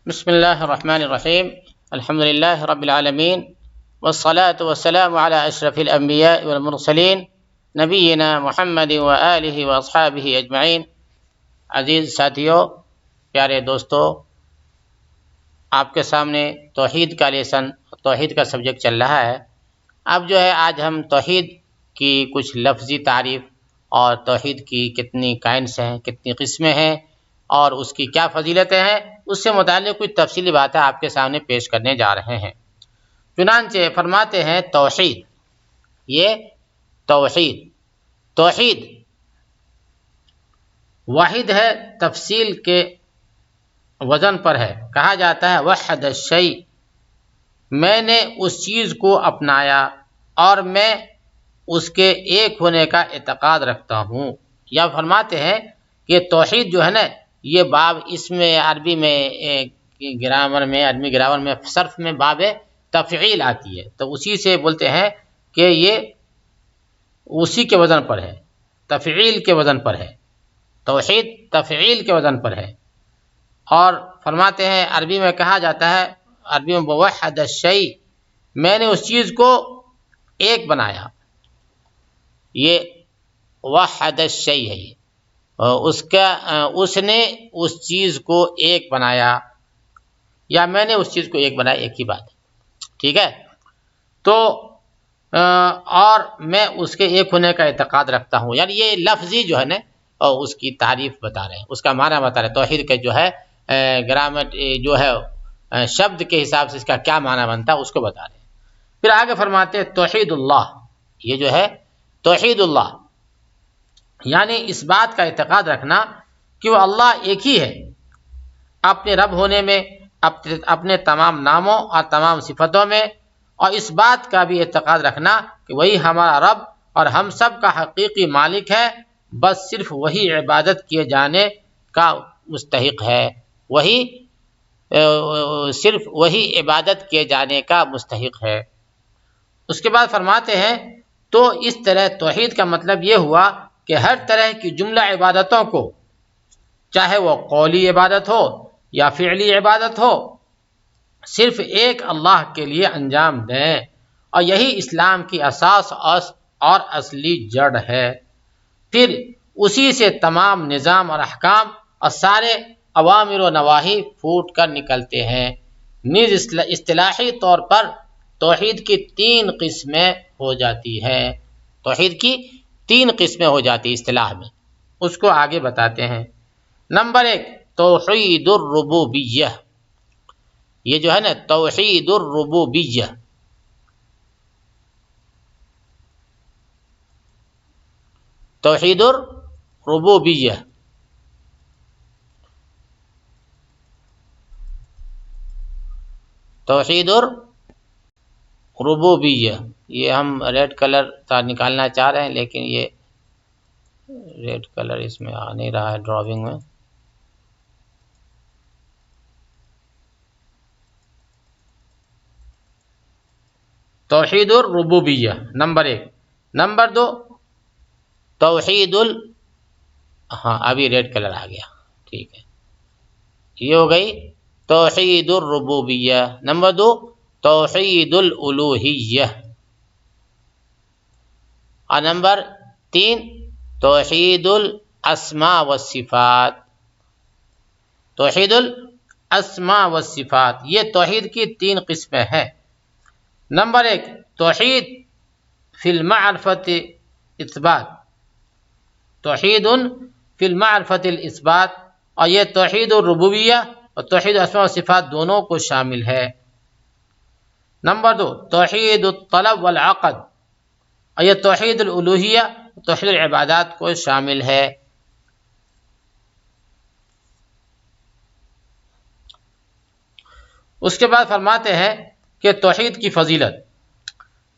بسم اللہ الرحمن الرحیم الحمد للہ رب العالمین والصلاة والسلام علی اشرف الانبیاء والمرسلین نبینا محمد وآلہ واصحابہ اجمعین۔ عزیز ساتھیو، پیارے دوستو، آپ کے سامنے توحید کا لیسن، توحید کا سبجیکٹ چل رہا ہے۔ اب جو ہے آج ہم توحید کی کچھ لفظی تعریف اور توحید کی کتنی کائنڈس ہیں، کتنی قسمیں ہیں اور اس کی کیا فضیلتیں ہیں، اس سے متعلق کچھ تفصیلی باتیں آپ کے سامنے پیش کرنے جا رہے ہیں۔ چنانچہ فرماتے ہیں توحید، یہ توحید واحد ہے، تفصیل کے وزن پر ہے۔ کہا جاتا ہے وحد الشیء، میں نے اس چیز کو اپنایا اور میں اس کے ایک ہونے کا اعتقاد رکھتا ہوں۔ یا فرماتے ہیں کہ توحید جو ہے نا، یہ باب اس میں عربی میں گرامر میں صرف میں باب تفعیل آتی ہے، تو اسی سے بولتے ہیں کہ یہ اسی کے وزن پر ہے، تفعیل کے وزن پر ہے، توحید تفعیل کے وزن پر ہے۔ اور فرماتے ہیں عربی میں کہا جاتا ہے، عربی میں وحد الشیء، میں نے اس چیز کو ایک بنایا، یہ وحد الشیء ہے، اس نے اس چیز کو ایک بنایا، یا میں نے اس چیز کو ایک بنایا، ایک ہی بات ہے، ٹھیک ہے۔ تو اور میں اس کے ایک ہونے کا اعتقاد رکھتا ہوں، یعنی یہ لفظی جو ہے نا، اور اس کی تعریف بتا رہے ہیں، اس کا معنی بتا رہے ہیں، توحید کا جو ہے گرامر جو ہے شبد کے حساب سے اس کا کیا معنی بنتا ہے اس کو بتا رہے ہیں۔ پھر آگے فرماتے ہیں توحید اللہ، یہ جو ہے توحید اللہ یعنی اس بات کا اعتقاد رکھنا کہ وہ اللہ ایک ہی ہے، اپنے رب ہونے میں، اپنے تمام ناموں اور تمام صفتوں میں، اور اس بات کا بھی اعتقاد رکھنا کہ وہی ہمارا رب اور ہم سب کا حقیقی مالک ہے، بس صرف وہی عبادت کیے جانے کا مستحق ہے، صرف وہی عبادت کیے جانے کا مستحق ہے۔ اس کے بعد فرماتے ہیں تو اس طرح توحید کا مطلب یہ ہوا کہ ہر طرح کی جملہ عبادتوں کو، چاہے وہ قولی عبادت ہو یا فعلی عبادت ہو، صرف ایک اللہ کے لیے انجام دیں، اور یہی اسلام کی اساس اور اصلی جڑ ہے۔ پھر اسی سے تمام نظام اور احکام اور سارے اوامر و نواہی پھوٹ کر نکلتے ہیں۔ نیز اصطلاحی طور پر توحید کی 3 قسمیں ہو جاتی ہے، توحید کی 3 قسمیں ہو جاتی اصطلاح میں، اس کو آگے بتاتے ہیں۔ نمبر 1 توحید الربوبیہ، یہ جو ہے نا توحید الربوبیہ، توحید الربوبیہ، توحید الربوبیہ، یہ ہم ریڈ کلر نکالنا چاہ رہے ہیں، لیکن یہ ریڈ کلر اس میں آ نہیں رہا ہے ڈرائنگ میں۔ توحید الربوبیہ نمبر 1۔ نمبر 2 توحید ابھی ریڈ کلر آ گیا، ٹھیک ہے، یہ ہو گئی توحید الربوبیہ۔ نمبر 2 توحید الالوہیہ، اور نمبر 3 توحید الاسماء والصفات، توحید الاسماء والصفات، یہ توحید کی 3 قسمیں ہیں۔ نمبر 1 توحید فی المعرفت اثبات، توحید فی المعرفت الاثبات، اور یہ توحید الربوبیہ اور توحید الاسماء والصفات دونوں کو شامل ہے۔ نمبر 2 توحید الطلب والعقد، اور یہ توحید الالوہیہ توحید العبادات کو شامل ہے۔ اس کے بعد فرماتے ہیں کہ توحید کی فضیلت،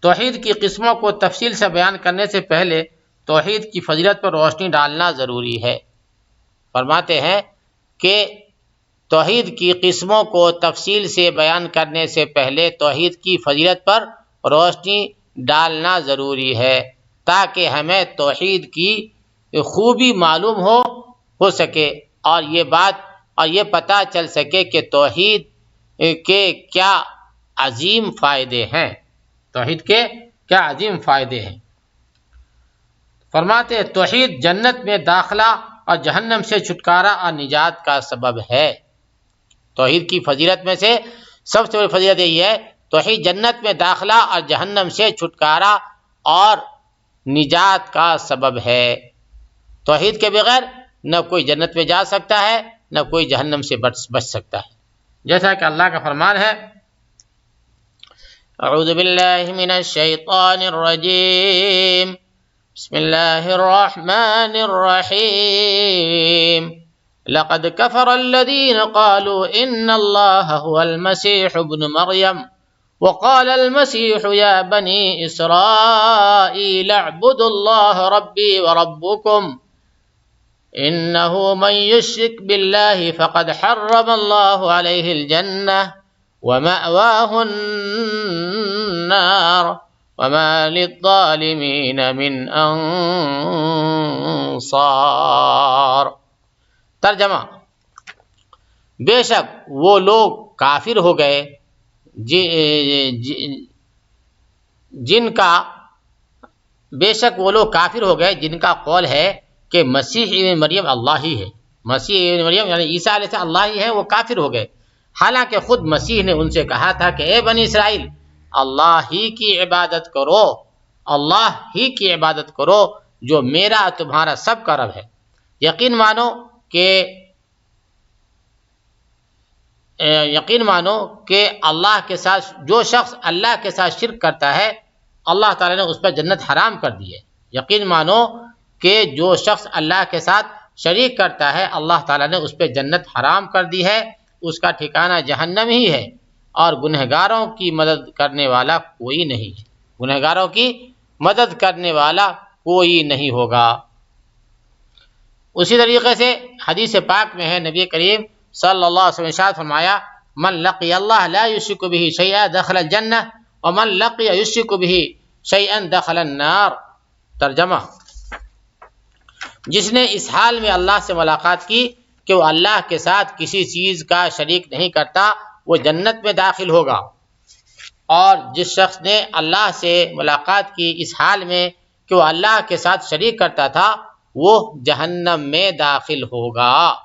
توحید کی قسموں کو تفصیل سے بیان کرنے سے پہلے توحید کی فضیلت پر روشنی ڈالنا ضروری ہے۔ فرماتے ہیں کہ توحید کی قسموں کو تفصیل سے بیان کرنے سے پہلے توحید کی فضیلت پر روشنی ڈالنا ضروری ہے، تاکہ ہمیں توحید کی خوبی معلوم ہو سکے اور یہ بات اور یہ پتہ چل سکے کہ توحید کے کیا عظیم فائدے ہیں، توحید کے کیا عظیم فائدے ہیں۔ فرماتے ہیں توحید جنت میں داخلہ اور جہنم سے چھٹکارا اور نجات کا سبب ہے۔ توحید کی فضیلت میں سے سب سے بڑی فضیلت یہی ہے، توحید جنت میں داخلہ اور جہنم سے چھٹکارا اور نجات کا سبب ہے۔ توحید کے بغیر نہ کوئی جنت میں جا سکتا ہے، نہ کوئی جہنم سے بچ سکتا ہے، جیسا کہ اللہ کا فرمان ہے اعوذ باللہ من الشیطان الرجیم بسم اللہ الرحمن الرحیم لقد كفر الذين قالوا إن الله هو المسيح ابن مريم وقال المسيح يا بني إسرائيل اعبدوا الله ربي وربكم إنه من يشرك بالله فقد حرم الله عليه الجنة ومأواه النار وما للظالمين من أنصار۔ ترجمہ، بے شک وہ لوگ کافر ہو گئے جن کا قول ہے کہ مسیح ابن مریم اللہ ہی ہے، مسیح ابن مریم یعنی عیسیٰ علیہ السلام اللہ ہی ہے، وہ کافر ہو گئے، حالانکہ خود مسیح نے ان سے کہا تھا کہ اے بنی اسرائیل اللہ ہی کی عبادت کرو، اللہ ہی کی عبادت کرو جو میرا تمہارا سب کا رب ہے۔ یقین مانو کہ اللہ کے ساتھ جو شخص اللہ کے ساتھ شرک کرتا ہے اللہ تعالیٰ نے اس پر جنت حرام کر دی ہے۔ یقین مانو کہ جو شخص اللہ کے ساتھ شریک کرتا ہے اللہ تعالیٰ نے اس پہ جنت حرام کر دی ہے، اس کا ٹھکانہ جہنم ہی ہے، اور گنہگاروں کی مدد کرنے والا کوئی نہیں ہے، گنہگاروں کی مدد کرنے والا کوئی نہیں ہوگا۔ اسی طریقے سے حدیث پاک میں ہے، نبی کریم صلی اللہ علیہ وسلم ارشاد فرمایا من لقی اللہ لا یشرک بہ شیئا دخل الجنہ ومن لقی یشرک بہ شیئا دخل النار۔ ترجمہ، جس نے اس حال میں اللہ سے ملاقات کی کہ وہ اللہ کے ساتھ کسی چیز کا شریک نہیں کرتا وہ جنت میں داخل ہوگا، اور جس شخص نے اللہ سے ملاقات کی اس حال میں کہ وہ اللہ کے ساتھ شریک کرتا تھا وہ جہنم میں داخل ہوگا،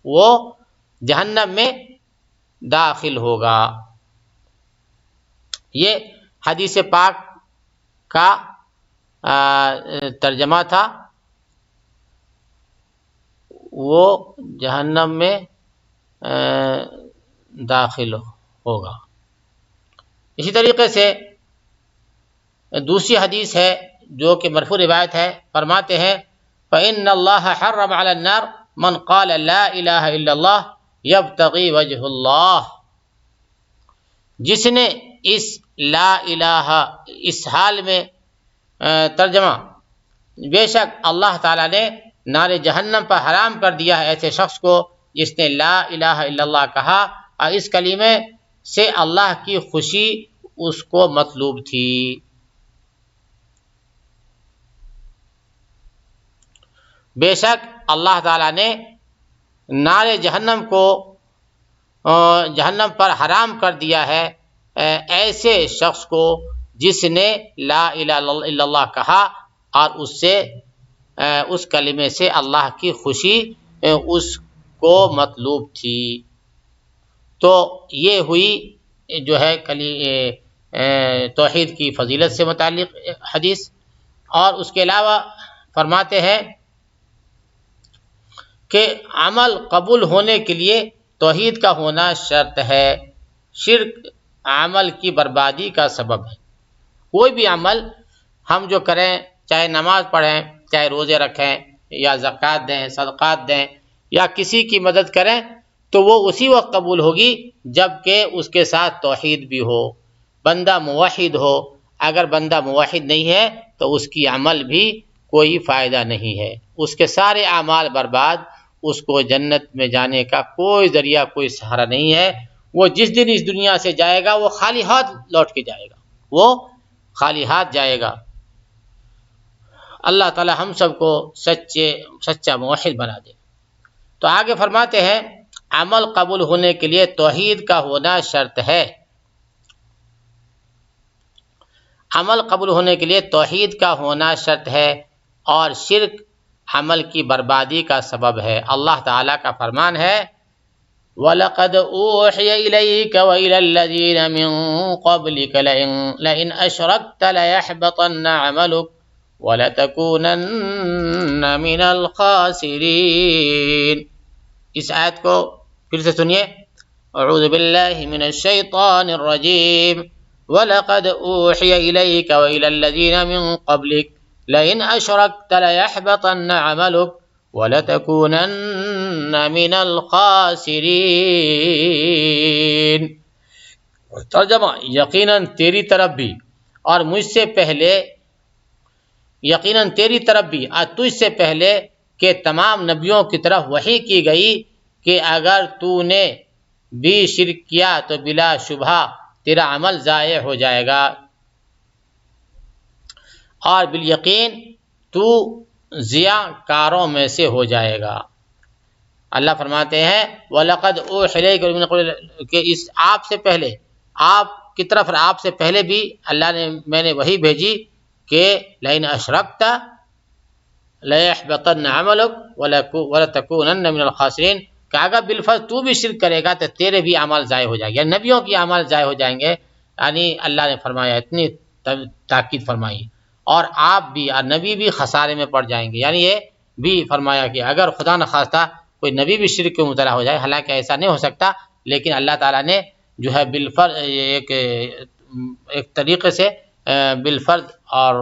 وہ جہنم میں داخل ہوگا۔ یہ حدیث پاک کا ترجمہ تھا، وہ جہنم میں داخل ہوگا۔ اسی طریقے سے دوسری حدیث ہے جو کہ مرفوع روایت ہے، فرماتے ہیں فَإِنَّ اللَّهَ حَرَّمَ عَلَى النَّارِ مَنْ قَالَ لَا إِلَهَ إِلَّا اللَّهُ يَبْتَغِي وَجْهَ اللَّهِ۔ جس نے اس لا الہ اس حال میں ترجمہ، بے شک اللہ تعالیٰ نے نار جہنم پر حرام کر دیا ہے ایسے شخص کو جس نے لا الہ الا اللہ کہا اور اس کلمے سے اللہ کی خوشی اس کو مطلوب تھی۔ بے شک اللہ تعالیٰ نے نار جہنم کو جہنم پر حرام کر دیا ہے ایسے شخص کو جس نے لا الہ الا اللہ کہا اور اس کلمے سے اللہ کی خوشی اس کو مطلوب تھی۔ تو یہ ہوئی جو ہے توحید کی فضیلت سے متعلق حدیث، اور اس کے علاوہ فرماتے ہیں کہ عمل قبول ہونے کے لیے توحید کا ہونا شرط ہے، شرک عمل کی بربادی کا سبب ہے۔ کوئی بھی عمل ہم جو کریں، چاہے نماز پڑھیں، چاہے روزے رکھیں، یا زکوٰۃ دیں، صدقات دیں، یا کسی کی مدد کریں، تو وہ اسی وقت قبول ہوگی جب کہ اس کے ساتھ توحید بھی ہو، بندہ موحد ہو۔ اگر بندہ موحد نہیں ہے تو اس کی عمل بھی کوئی فائدہ نہیں ہے، اس کے سارے اعمال برباد، اس کو جنت میں جانے کا کوئی ذریعہ، کوئی سہارا نہیں ہے۔ وہ جس دن اس دنیا سے جائے گا وہ خالی ہاتھ لوٹ کے جائے گا، وہ خالی ہاتھ جائے گا۔ اللہ تعالی ہم سب کو سچا موحد بنا دے۔ تو آگے فرماتے ہیں عمل قبول ہونے کے لیے توحید کا ہونا شرط ہے، عمل قبول ہونے کے لیے توحید کا ہونا شرط ہے، اور شرک عمل کی بربادی کا سبب ہے۔ اللہ تعالیٰ کا فرمان ہے وَلَقَدْ أُوحِيَ إِلَيْكَ وَإِلَى الَّذِينَ مِن قَبْلِكَ لَئِنْ أَشْرَكْتَ لَيَحْبَطَنَّ عَمَلُكَ وَلَتَكُونَنَّ مِنَ الْخَاسِرِينَ۔ اس آیت کو پھر سے سنیے، اعوذ باللہ من الشیطان الرجیم وَلَقَدْ أُوحِيَ إِلَيْكَ وَإِلَى الَّذِينَ مِن قَبْلِكَ لَئِنْ أَشْرَكْتَ لَيَحْبَطَنَّ عَمَلُكَ وَلَتَكُونَنَّ مِنَ الْخَاسِرِينَ۔ ترجمہ، یقیناً تیری طرف بھی اور مجھ سے پہلے، یقیناً تیری طرف بھی اور تجھ سے پہلے کہ تمام نبیوں کی طرف وحی کی گئی کہ اگر تو نے بھی شرک کیا تو بلا شبہ تیرا عمل ضائع ہو جائے گا، اور بالیقین تو ضیاء کاروں میں سے ہو جائے گا۔ اللہ فرماتے ہیں وَلَقَدْ أُوحِيَ إِلَيْكَ کہ اس آپ سے پہلے، آپ کی طرف آپ سے پہلے بھی اللہ نے میں نے وحی بھیجی کہ لَئِنْ أَشْرَكْتَ لَيَحْبَطَنَّ عَمَلُكَ وَلَتَكُونَنَّ مِنَ الْخَاسِرِينَ کہ اگر بالفرض تو بھی شرک کرے گا تو تیرے بھی اعمال ضائع ہو جائیں گے، یعنی نبیوں کی اعمال ضائع ہو جائیں گے، یعنی اللہ نے فرمایا، اتنی تاکید فرمائی، اور آپ بھی اور نبی بھی خسارے میں پڑ جائیں گے۔ یعنی یہ بھی فرمایا کہ اگر خدا نخواستہ کوئی نبی بھی شرک کے مبتلا ہو جائے، حالانکہ ایسا نہیں ہو سکتا، لیکن اللہ تعالیٰ نے جو ہے بالفرض ایک طریقے سے بالفرض اور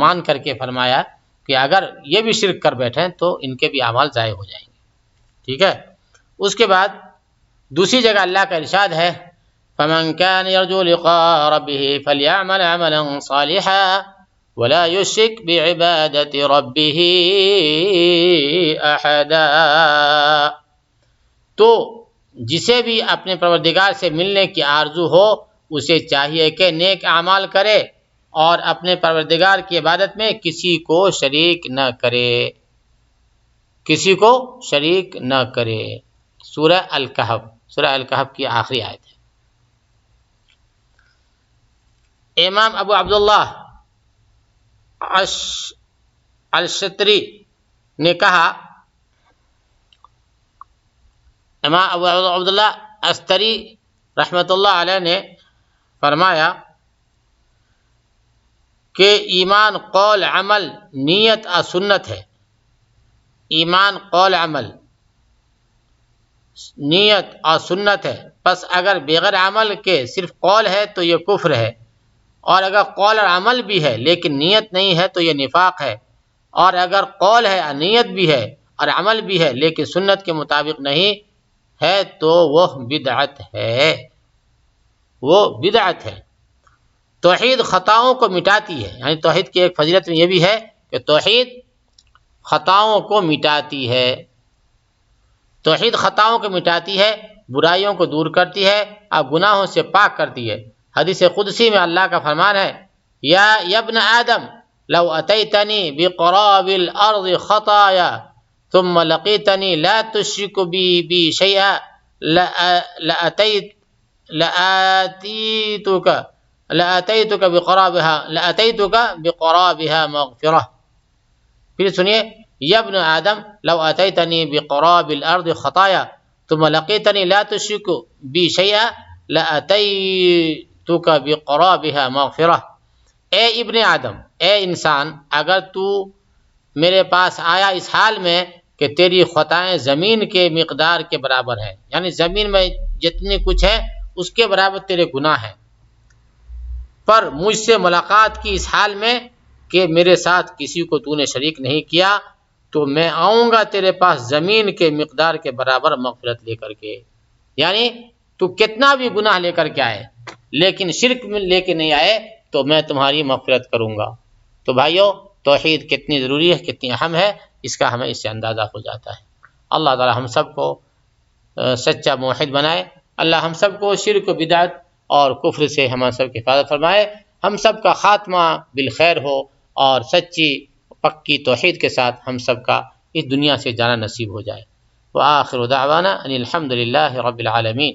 مان کر کے فرمایا کہ اگر یہ بھی شرک کر بیٹھیں تو ان کے بھی اعمال ضائع ہو جائیں گے۔ ٹھیک ہے، اس کے بعد دوسری جگہ اللہ کا ارشاد ہے فَمَنْ كَانَ يَرْجُو لِقَاءَ رَبِّهِ فَلْيَعْمَلْ عَمَلًا صَالِحًا وَلَا يُشْرِكْ بِعِبَادَةِ رَبِّهِ أَحَدًا۔ تو جسے بھی اپنے پروردگار سے ملنے کی آرزو ہو اسے چاہیے کہ نیک اعمال کرے اور اپنے پروردگار کی عبادت میں کسی کو شریک نہ کرے، کسی کو شریک نہ کرے۔ سورہ الکہف کی آخری آیت ہے۔ امام ابو عبداللہ الشتری نے کہا، امام ابو عبداللہ استری رحمۃ اللہ علیہ نے فرمایا کہ ایمان قول عمل نیت اور سنت ہے، ایمان قول عمل نیت اور سنت ہے، پس اگر بغیر عمل کے صرف قول ہے تو یہ کفر ہے، اور اگر قول اور عمل بھی ہے لیکن نیت نہیں ہے تو یہ نفاق ہے، اور اگر قول ہے اور نیت بھی ہے اور عمل بھی ہے لیکن سنت کے مطابق نہیں ہے تو وہ بدعت ہے، وہ بدعت ہے۔ توحید خطاؤں کو مٹاتی ہے، یعنی توحید کی ایک فضیلت یہ بھی ہے کہ توحید خطاؤں کو مٹاتی ہے، توحید خطاؤں کو مٹاتی ہے، برائیوں کو دور کرتی ہے اور گناہوں سے پاک کرتی ہے۔ حدیث قدسی میں اللہ کا فرمان ہے یا ابن آدم لو اتیتنی بقراب الارض خطایا ثم لقیتنی لا تشرک بی شیئا لأتیتک بقرابها مغفرہ۔ پھر سنیے، یا ابن آدم لو اتیتنی بقراب الارض خطایا ثم لقیتنی لا تشرک بی شیئا لأتیتک بقرابها مغفرہ۔ اے ابن آدم، اے انسان، اگر تو میرے پاس آیا اس حال میں کہ تیری خطائیں زمین کے مقدار کے برابر ہے، یعنی زمین میں جتنی کچھ ہے اس کے برابر تیرے گناہ ہیں، پر مجھ سے ملاقات کی اس حال میں کہ میرے ساتھ کسی کو تو نے شریک نہیں کیا، تو میں آؤں گا تیرے پاس زمین کے مقدار کے برابر مغفرت لے کر کے۔ یعنی تو کتنا بھی گناہ لے کر کے آئے لیکن شرک میں لے کے نہیں آئے تو میں تمہاری مغفرت کروں گا۔ تو بھائیو، توحید کتنی ضروری ہے، کتنی اہم ہے، اس کا ہمیں اس سے اندازہ ہو جاتا ہے۔ اللہ تعالی ہم سب کو سچا موحد بنائے، اللہ ہم سب کو شرک و بدعت اور کفر سے ہم سب کی حفاظت فرمائے، ہم سب کا خاتمہ بالخیر ہو اور سچی پکی توحید کے ساتھ ہم سب کا اس دنیا سے جانا نصیب ہو جائے۔ وآخر دعوانا ان الحمد للہ رب العالمین۔